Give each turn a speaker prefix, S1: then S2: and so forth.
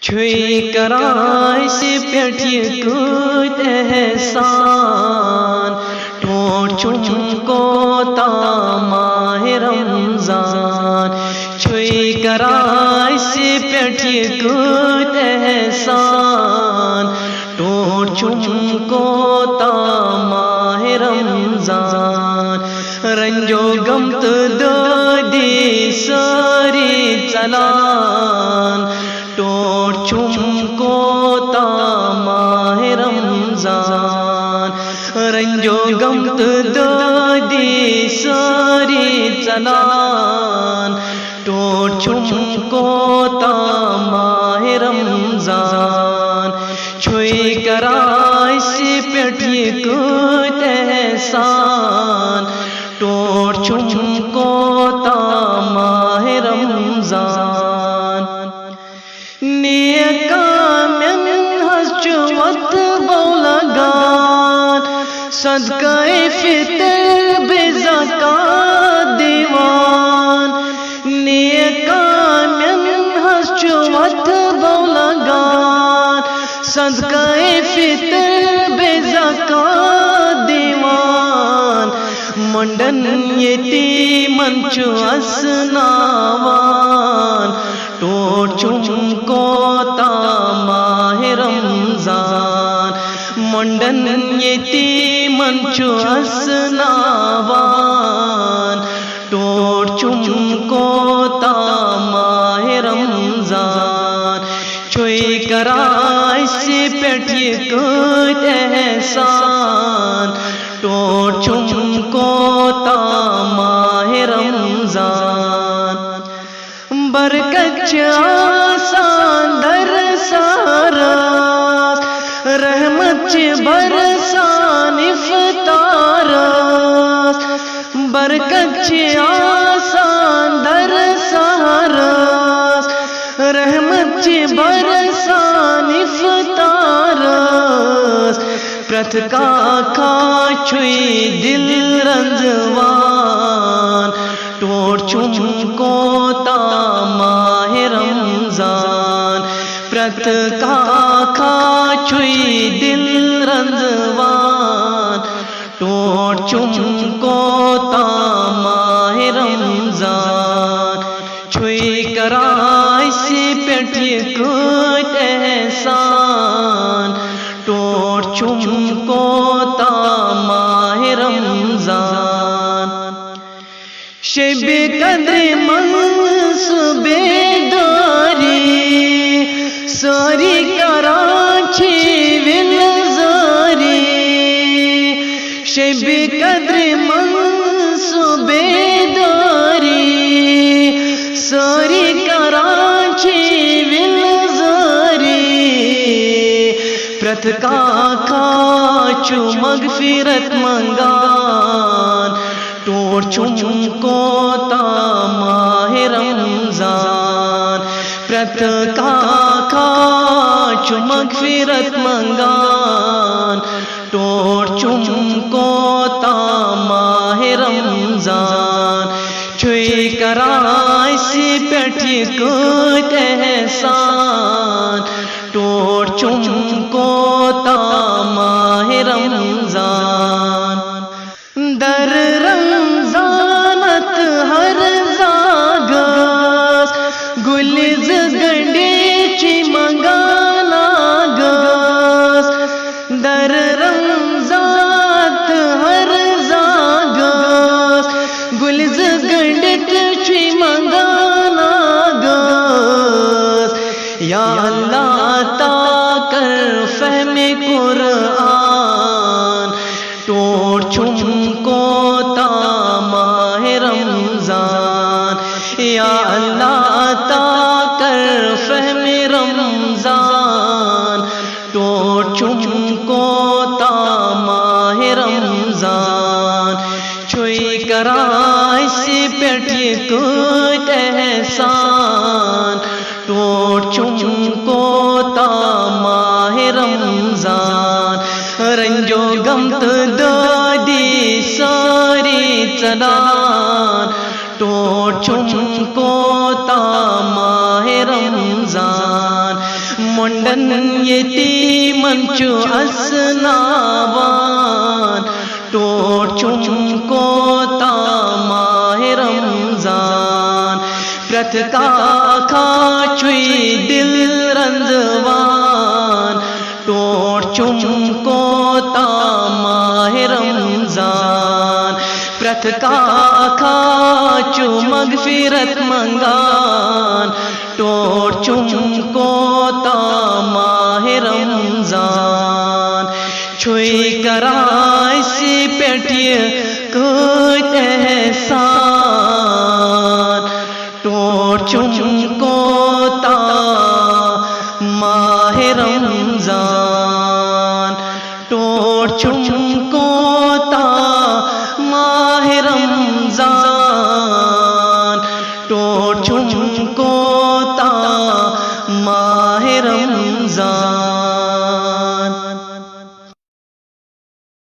S1: چھوئی کرائے سے پیٹھی کت احسان ٹوٹ چم کو تا ماہ رمضان چھوئی کرائے سے پیٹھی کت احسان ٹوٹ چم کو تا ماہ رمضان رنجو گمت دادی ساری چلان ٹوٹ چم کو تا ماہ رمضان رنجو گمت دادی ساری چلان ٹوٹ چم کو تا ماہ رمضان چھوئی کرائے سے پیٹھی کت احسان ٹوٹ چم کو تا ماہ رمضان نیکا من حسچوت بولگان صدقہ فطر بے زکاة دیوان نیکا من حسچوت بولگان صدقہ فطر بے زکاة دیوان منڈن یتیمن چو اسناوان ٹوٹ چم کو تا ماہ رمضان منڈن یتیمن چو اسناوان ٹوٹ چم کو تا ماہ رمضان چھوئی کرائے سے پیٹھی کت احسان ٹوٹ چم کو تا ماہ رمضان برکت آسان در ساراس رحمت برسان افطاراس برکت آسان در ساراس رحمت برسان افطاراس پرت کا چھوئی دل رنزوان ٹوٹ چم کو تا ماہ رمضان پرت کا چھوئی دل رنزوان ٹوٹ چم کو تا ماہ رمضان چھوئی کرائے سے پیٹھی کت احسان ٹوٹ چم کو تا ماہ رمضان شب قدر منصب داری ساری کراچی ولزاری شب قدر منصب داری ساری کراچی ولزاری پرت کا چو مغفرت منگان ٹوٹ چم کو تا ماہ رمضان پرت کا چو مغفرت منگان ٹوٹ چم کو تا ماہ رمضان چھوئی کرائے سے پیٹھی کت احسان ٹوٹ چم کو تا ماہ رمضان در رمضانت ہر زاگاس گلز گنڈی چی منگانا گاس در رمضانت ہر زاگاس گلز گنڈی چی منگانا گاس یا اللہ تا کر فہم قرآن ٹوٹ چم کو تا ماہ رمضان یا اللہ تا کر فہم رمضان ٹوٹ چم کو تا ماہ رمضان چھوئی کرائے سے پیٹھی کت احسان ٹوٹ چم کو تا ماہ رمضان رنجو گمت دادی ساری چلان ٹوٹ چم کو تا ماہ رمضان منڈن یتیمن چو اسناوان ٹوٹ چم کو تا ماہ رمضان پرت کا کھا چوئی دل رنزوان ٹوٹ چم کو تا ماہ رمضان پرت کا کھا چو مغفرت منگان ٹوٹ چم کو تا ماہ رمضان چھوئی کرائے سی پیٹی کچھ احسان ٹوٹ چم کو تا ماہ رمضان ٹوٹ چم کو تا ماہ رمضان ٹوٹ چم کو تا ماہ رمضان